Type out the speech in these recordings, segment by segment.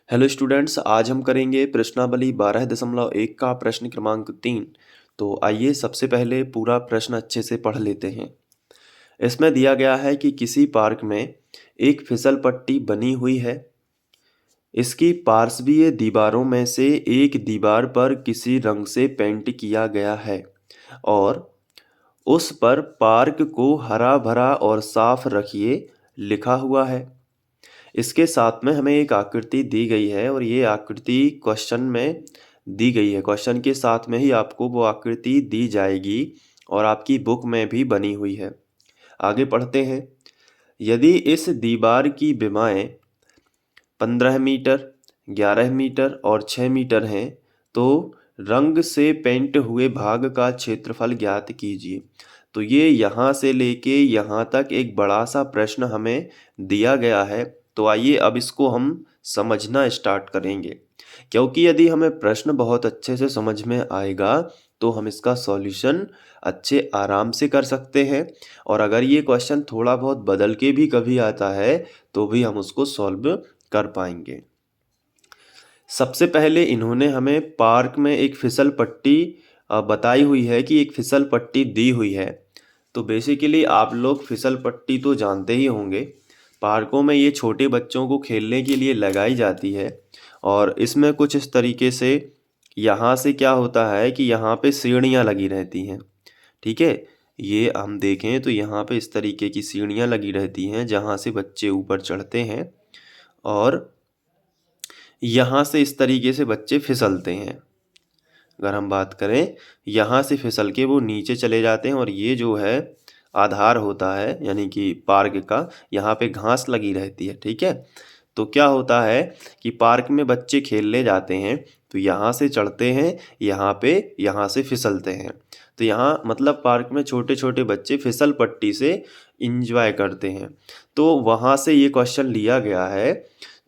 Hello students, आज हम करेंगे प्रश्नावली 12.1 का प्रश्न क्रमांक 3। तो आइए सबसे पहले पूरा प्रश्न अच्छे से पढ़ लेते हैं। इसमें दिया गया है कि किसी पार्क में एक फिसल पट्टी बनी हुई है। इसकी पार्श्वीय दीवारों में से एक दीवार पर किसी रंग से पेंट किया गया है और उस पर पार्क को हरा भरा और साफ रखिए लिखा हुआ है। इसके साथ में हमें एक आकृति दी गई है और ये आकृति क्वेश्चन में दी गई है। क्वेश्चन के साथ में ही आपको वो आकृति दी जाएगी और आपकी बुक में भी बनी हुई है। आगे पढ़ते हैं। यदि इस दीवार की विमाएं 15 मीटर, 11 मीटर और 6 मीटर हैं, तो रंग से पेंट हुए भाग का क्षेत्रफल ज्ञात कीजिए। तो ये यहाँ से लेके यहाँ तक एक बड़ा सा प्रश्न हमें दिया गया है। तो आइए अब इसको हम समझना स्टार्ट करेंगे, क्योंकि यदि हमें प्रश्न बहुत अच्छे से समझ में आएगा तो हम इसका सॉल्यूशन अच्छे आराम से कर सकते हैं। और अगर ये क्वेश्चन थोड़ा बहुत बदल के भी कभी आता है तो भी हम उसको सॉल्व कर पाएंगे। सबसे पहले इन्होंने हमें पार्क में एक फिसल पट्टी बताई हुई है कि एक फिसल पट्टी दी हुई है। तो बेसिकली आप लोग फिसल पट्टी तो जानते ही होंगे। पार्कों में ये छोटे बच्चों को खेलने के लिए लगाई जाती है और इसमें कुछ इस तरीके से यहाँ से क्या होता है कि यहाँ पे सीढ़ियाँ लगी रहती हैं। ठीक है, ये हम देखें तो यहाँ पे इस तरीके की सीढ़ियाँ लगी रहती हैं जहाँ से बच्चे ऊपर चढ़ते हैं और यहाँ से इस तरीके से बच्चे फिसलते हैं। अगर हम बात करें, यहाँ से फिसल के वो नीचे चले जाते हैं और ये जो है आधार होता है यानी कि पार्क का, यहाँ पे घास लगी रहती है। ठीक है, तो क्या होता है कि पार्क में बच्चे खेलने जाते हैं तो यहाँ से चढ़ते हैं, यहाँ से फिसलते हैं। तो यहाँ मतलब पार्क में छोटे छोटे बच्चे फिसल पट्टी से इंजॉय करते हैं। तो वहाँ से ये क्वेश्चन लिया गया है।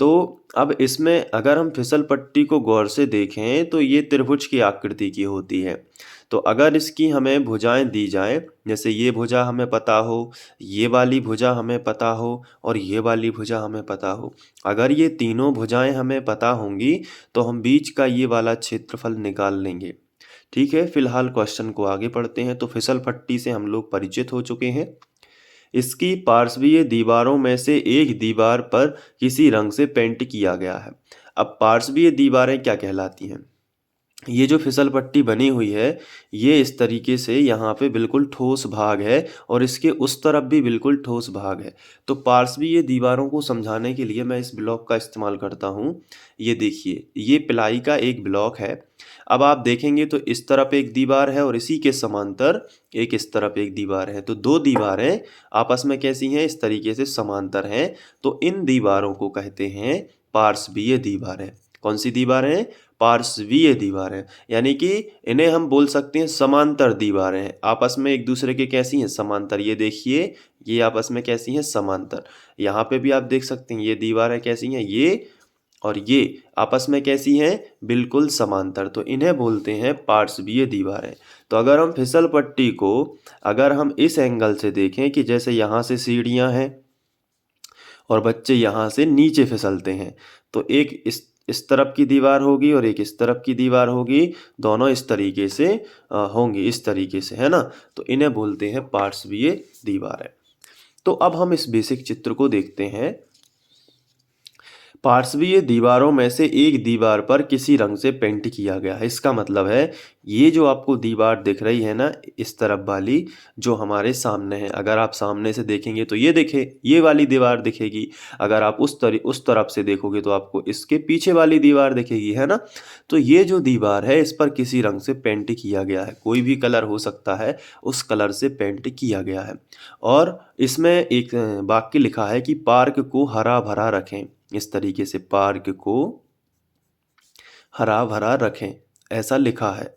तो अब इसमें अगर हम फिसल पट्टी को गौर से देखें तो ये त्रिभुज की आकृति की होती है। तो अगर इसकी हमें भुजाएं दी जाएं, जैसे ये भुजा हमें पता हो, ये वाली भुजा हमें पता हो और ये वाली भुजा हमें पता हो, अगर ये तीनों भुजाएं हमें पता होंगी तो हम बीच का ये वाला क्षेत्रफल निकाल लेंगे। ठीक है, फिलहाल क्वेश्चन को आगे पढ़ते हैं। तो फिसल पट्टी से हम लोग परिचित हो चुके हैं। इसकी पार्श्वीय दीवारों में से एक दीवार पर किसी रंग से पेंट किया गया है। अब पार्श्वीय दीवारें क्या कहलाती हैं? ये जो फिसल पट्टी बनी हुई है, ये इस तरीके से यहाँ पे बिल्कुल ठोस भाग है और इसके उस तरफ भी बिल्कुल ठोस भाग है। तो पार्श्वीय दीवारों को समझाने के लिए मैं इस ब्लॉक का इस्तेमाल करता हूँ। ये देखिए, ये प्लाई का एक ब्लॉक है। अब आप देखेंगे तो इस तरफ एक दीवार है और इसी के समांतर एक इस तरफ एक दीवार है। तो दो दीवारें आपस में कैसी हैं? इस तरीके से समांतर हैं। तो इन दीवारों को कहते हैं पार्श्वीय दीवारें। कौन सी दीवारें? पार्श्वीय दीवारें। यानी कि इन्हें हम बोल सकते हैं समांतर दीवारें हैं। आपस में एक दूसरे के कैसी हैं? समांतर। ये देखिए, ये आपस में कैसी हैं? समांतर। यहाँ पे भी आप देख सकते हैं ये दीवारें कैसी हैं? ये और ये आपस में कैसी हैं? बिल्कुल समांतर। तो इन्हें बोलते हैं पार्श्वीय दीवारें। तो अगर हम फिसल पट्टी को अगर हम इस एंगल से देखें कि जैसे यहाँ से सीढ़ियाँ हैं और बच्चे यहाँ से नीचे फिसलते हैं, तो एक इस तरफ की दीवार होगी और एक इस तरफ की दीवार होगी। दोनों इस तरीके से होंगी, इस तरीके से, है ना? तो इन्हें बोलते हैं पार्श्वीय दीवारें। तो अब हम इस बेसिक चित्र को देखते हैं। पार्श्वीय दीवारों में से एक दीवार पर किसी रंग से पेंट किया गया है। इसका मतलब है ये जो आपको दीवार दिख रही है ना, इस तरफ वाली जो हमारे सामने है, अगर आप सामने से देखेंगे तो ये ये वाली दीवार दिखेगी। अगर आप उस तरफ से देखोगे तो आपको इसके पीछे वाली दीवार दिखेगी, है ना? तो ये जो दीवार है इस पर किसी रंग से पेंट किया गया है। कोई भी कलर हो सकता है, उस कलर से पेंट किया गया है। और इसमें एक वाक्य लिखा है कि पार्क को हरा भरा रखें। इस तरीके से पार्क को हरा भरा रखें, ऐसा लिखा है।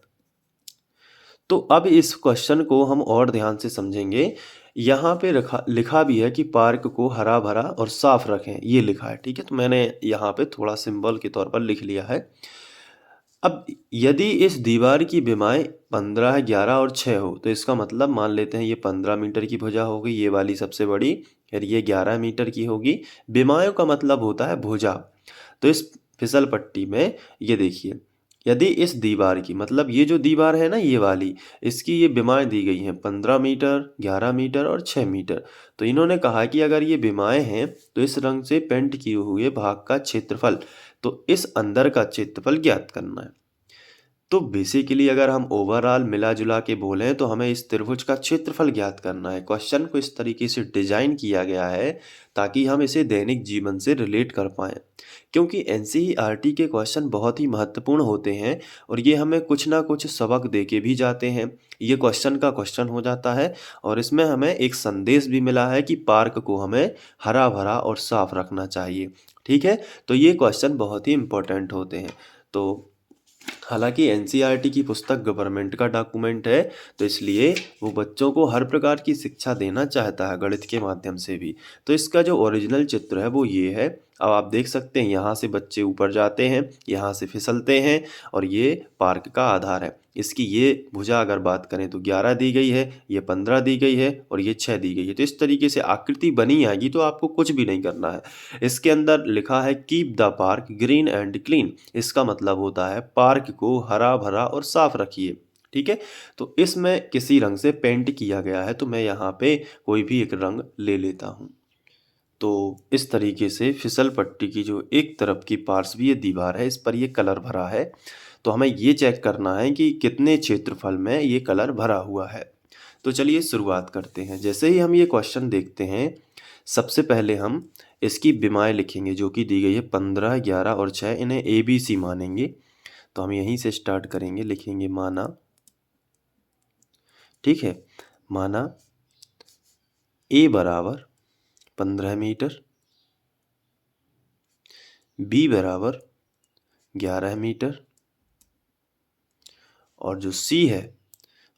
तो अब इस क्वेश्चन को हम और ध्यान से समझेंगे। यहाँ पे लिखा भी है कि पार्क को हरा भरा और साफ रखें, ये लिखा है। ठीक है, तो मैंने यहाँ पे थोड़ा सिंबल के तौर पर लिख लिया है। अब यदि इस दीवार की विमाएं 15, 11 और 6 हो, तो इसका मतलब मान लेते हैं ये 15 मीटर की भुजा होगी, ये वाली सबसे बड़ी, फिर ये 11 मीटर की होगी। विमाओं का मतलब होता है भुजा। तो इस फिसल पट्टी में ये देखिए, यदि इस दीवार की मतलब ये जो दीवार है ना ये वाली, इसकी ये विमाएँ दी गई हैं 15 मीटर, 11 मीटर और 6 मीटर। तो इन्होंने कहा कि अगर ये विमाएँ हैं तो इस रंग से पेंट किए हुए भाग का क्षेत्रफल, तो इस अंदर का क्षेत्रफल ज्ञात करना है। तो बेसिकली अगर हम ओवरऑल मिला-जुला के बोलें तो हमें इस त्रिभुज का क्षेत्रफल ज्ञात करना है। क्वेश्चन को इस तरीके से डिज़ाइन किया गया है ताकि हम इसे दैनिक जीवन से रिलेट कर पाएँ। क्योंकि एनसीईआरटी के क्वेश्चन बहुत ही महत्वपूर्ण होते हैं और ये हमें कुछ ना कुछ सबक दे के भी जाते हैं। ये क्वेश्चन का क्वेश्चन हो जाता है और इसमें हमें एक संदेश भी मिला है कि पार्क को हमें हरा-भरा और साफ रखना चाहिए। ठीक है? तो ये क्वेश्चन बहुत ही इम्पोर्टेंट होते हैं। तो हालांकि एनसीईआरटी की पुस्तक गवर्नमेंट का डॉक्यूमेंट है, तो इसलिए वो बच्चों को हर प्रकार की शिक्षा देना चाहता है गणित के माध्यम से भी। तो इसका जो ओरिजिनल चित्र है वो ये है। अब आप देख सकते हैं यहाँ से बच्चे ऊपर जाते हैं, यहाँ से फिसलते हैं और ये पार्क का आधार है। इसकी ये भुजा अगर बात करें तो 11 दी गई है, ये 15 दी गई है और ये 6 दी गई है। तो इस तरीके से आकृति बनी आएगी, तो आपको कुछ भी नहीं करना है। इसके अंदर लिखा है keep the park green and clean. इसका मतलब होता है पार्क को हरा भरा और साफ रखिए। ठीक है? तो इसमें किसी रंग से पेंट किया गया है, तो मैं यहाँ पे कोई भी एक रंग ले लेता हूँ। तो इस तरीके से फिसल पट्टी की जो एक तरफ की पार्श्वीय दीवार है, इस पर ये कलर भरा है। तो हमें ये चेक करना है कि कितने क्षेत्रफल में ये कलर भरा हुआ है। तो चलिए शुरुआत करते हैं। जैसे ही हम ये क्वेश्चन देखते हैं, सबसे पहले हम इसकी विमाएँ लिखेंगे जो कि दी गई है 15, 11 और 6। इन्हें ABC मानेंगे। तो हम यहीं से स्टार्ट करेंगे, लिखेंगे माना, ठीक है, माना A बराबर 15 मीटर, B बराबर 11 मीटर और जो C है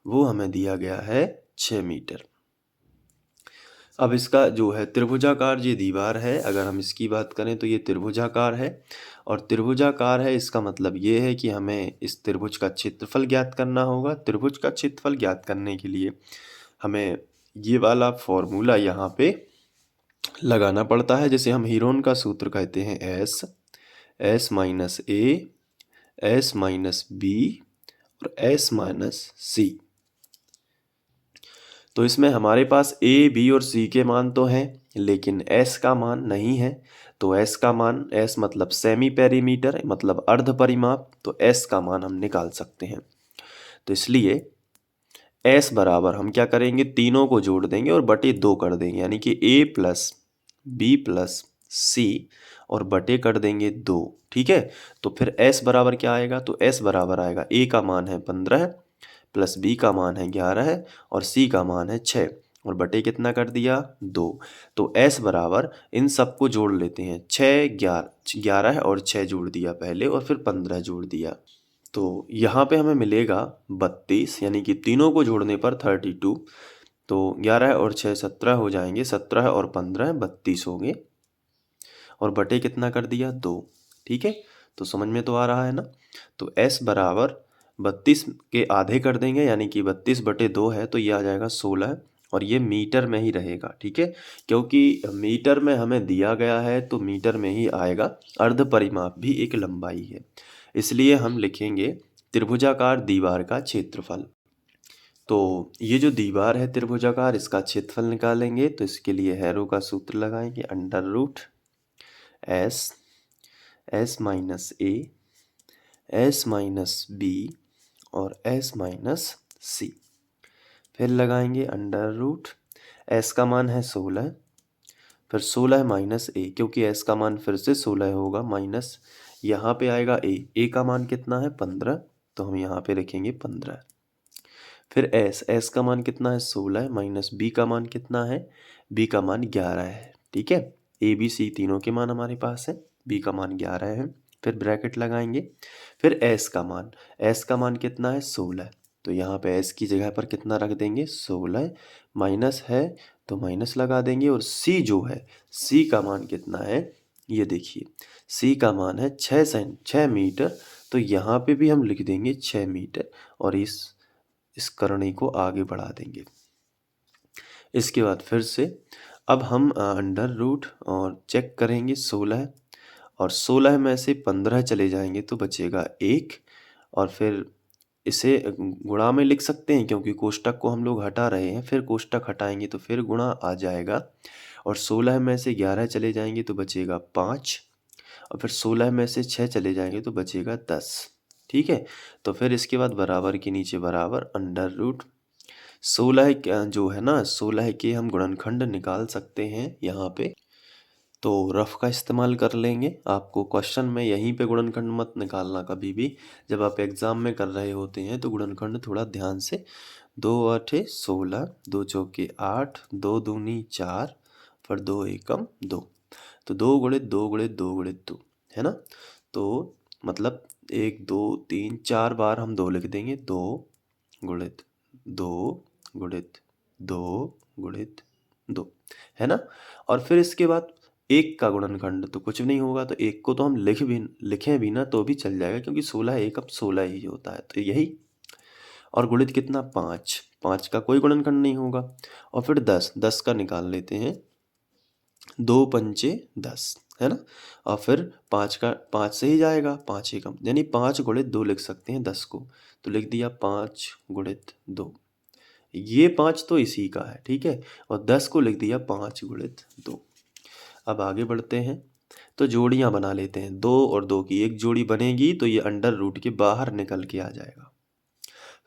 वो हमें दिया गया है 6 मीटर। अब इसका जो है त्रिभुजाकार ये दीवार है, अगर हम इसकी बात करें तो ये त्रिभुजाकार है और त्रिभुजाकार है, इसका मतलब ये है कि हमें इस त्रिभुज का क्षेत्रफल ज्ञात करना होगा। त्रिभुज का क्षेत्रफल ज्ञात करने के लिए हमें ये वाला फॉर्मूला यहाँ पे लगाना पड़ता है, जिसे हम हीरोन का सूत्र कहते हैं S minus A, S minus B और S माइनस C। तो इसमें हमारे पास A, B और C के मान तो हैं, लेकिन S का मान नहीं है। तो S का मान, S मतलब सेमी पेरीमीटर, मतलब अर्ध परिमाप, तो S का मान हम निकाल सकते हैं। तो इसलिए S बराबर हम क्या करेंगे, तीनों को जोड़ देंगे और बटे 2 कर देंगे, यानी कि A plus B plus C और बटे कर देंगे 2। ठीक है? तो फिर S बराबर क्या आएगा, तो S बराबर आएगा A का मान है 15 प्लस B का मान है 11 और C का मान है 6 और बटे कितना कर दिया, 2। तो S बराबर इन सबको जोड़ लेते हैं, 6, 11 और 6 जोड़ दिया पहले और फिर 15 जोड़ दिया। तो यहाँ पे हमें मिलेगा 32, यानी कि तीनों को जोड़ने पर 32। तो 11 और 6 17 हो जाएंगे, 17 और 15 32 हो गए और बटे कितना कर दिया, 2। ठीक है? तो समझ में तो आ रहा है ना। तो S बराबर 32 के आधे कर देंगे, यानी कि 32 बटे 2 है, तो ये आ जाएगा 16 और ये मीटर में ही रहेगा। ठीक है? क्योंकि मीटर में हमें दिया गया है तो मीटर में ही आएगा। अर्ध परिमाप भी एक लंबाई है, इसलिए हम लिखेंगे त्रिभुजाकार दीवार का क्षेत्रफल। तो ये जो दीवार है त्रिभुजाकार, इसका क्षेत्रफल निकालेंगे, तो इसके लिए हैरो का सूत्र लगाएंगे, under root S minus A, S minus B और S माइनस C। फिर लगाएंगे अंडर रूट, S का मान है 16, फिर 16 माइनस A, क्योंकि S का मान फिर से 16 होगा, माइनस यहाँ पे आएगा A का मान कितना है 15, तो हम यहाँ पे रखेंगे 15। फिर S का मान कितना है 16 माइनस B का मान कितना है, B का मान 11 है। ठीक है? A B C तीनों के मान हमारे पास है, B का मान 11 है। फिर ब्रैकेट लगाएंगे, फिर S का मान कितना है 16, तो यहाँ पे S की जगह पर कितना रख देंगे 16, माइनस है तो माइनस लगा देंगे और C जो है, C का मान कितना है, ये देखिए C का मान है 6 मीटर, तो यहाँ पे भी हम लिख देंगे 6 मीटर और इस करणी को आगे बढ़ा देंगे। इसके बाद फिर से अब हम अंडर रूट और चेक करेंगे 16 और 16 में से 15 चले जाएंगे तो बचेगा 1। और फिर इसे गुणा में लिख सकते हैं क्योंकि कोष्टक को हम लोग हटा रहे हैं, फिर कोष्टक हटाएंगे तो फिर गुणा आ जाएगा। और 16 में से 11 चले जाएंगे तो बचेगा 5। और फिर 16 में से 6 चले जाएंगे तो बचेगा 10। ठीक है, तो फिर इसके बाद बराबर के नीचे बराबर अंडर रूट 16 जो है ना 16 के हम गुणनखंड निकाल सकते हैं यहाँ पे। तो रफ का इस्तेमाल कर लेंगे। आपको क्वेश्चन में यहीं पे गुणनखंड मत निकालना कभी भी, जब आप एग्जाम में कर रहे होते हैं तो गुणनखंड थोड़ा ध्यान से। 2 8 16, 2 चौके 8, 2 दूनी 4, फिर 2 एकम 2। तो 2 गुणित 2 गुणित 2 गुणित 2 है ना। तो मतलब 1 2 3 4 बार हम 2 लिख देंगे। 2 गुणित 2 गुणित 2 गुणित 2 है ना। और फिर इसके बाद 1 का गुणनखंड तो कुछ नहीं होगा, तो 1 को तो हम लिखें भी ना तो भी चल जाएगा क्योंकि 16 एकम 16 ही होता है, तो यही। और गुणित कितना 5, 5 का कोई गुणनखंड नहीं होगा। और फिर 10, 10 का निकाल लेते हैं। 2 पंचे 10 है ना। और फिर 5 का 5 से ही जाएगा, 5 एकम यानी 5 गुणित 2 लिख सकते हैं 10 को। तो लिख दिया 5 गुणित 2। ये 5 तो इसी का है, ठीक है। और 10 को लिख दिया 5 गुणित 2। अब आगे बढ़ते हैं तो जोड़ियां बना लेते हैं। 2 और 2 की एक जोड़ी बनेगी तो ये अंडर रूट के बाहर निकल के आ जाएगा।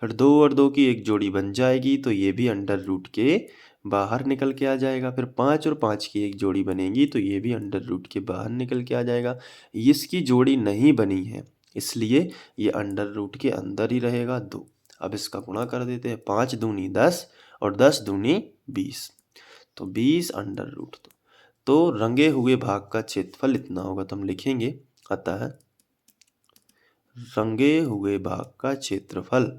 फिर 2 और 2 की एक जोड़ी बन जाएगी तो ये भी अंडर रूट के बाहर निकल के आ जाएगा। फिर 5 और 5 की एक जोड़ी बनेगी तो ये भी अंडर रूट के बाहर निकल के आ जाएगा। इसकी जोड़ी नहीं बनी है इसलिए ये अंडर रूट के अंदर ही रहेगा 2। अब इसका गुणा कर देते हैं। 5 दूनी 10 और 10 दूनी 20, तो 20 अंडर रूट 2। तो रंगे हुए भाग का क्षेत्रफल इतना होगा, तो हम लिखेंगे अतः रंगे हुए भाग का क्षेत्रफल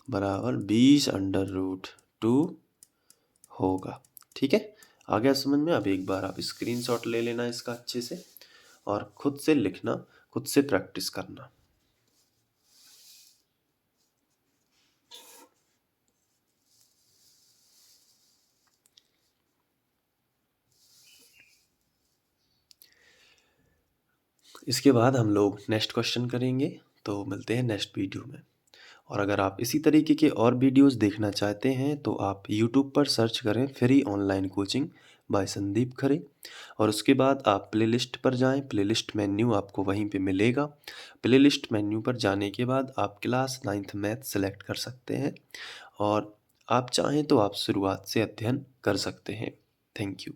बराबर 20 अंडर रूट 2 होगा। ठीक है, आ गया समझ में। अब एक बार आप स्क्रीनशॉट ले लेना इसका अच्छे से और खुद से लिखना, खुद से प्रैक्टिस करना। इसके बाद हम लोग नेक्स्ट क्वेश्चन करेंगे, तो मिलते हैं नेक्स्ट वीडियो में। और अगर आप इसी तरीके के और वीडियोस देखना चाहते हैं तो आप यूट्यूब पर सर्च करें free online coaching by Sandeep Khare. और उसके बाद आप प्लेलिस्ट पर जाएं, प्लेलिस्ट मेन्यू आपको वहीं पे मिलेगा। प्लेलिस्ट मेन्यू पर जाने के बाद आप क्लास 9th मैथ सेलेक्ट कर सकते हैं और आप चाहें तो आप शुरुआत से अध्ययन कर सकते हैं। Thank you.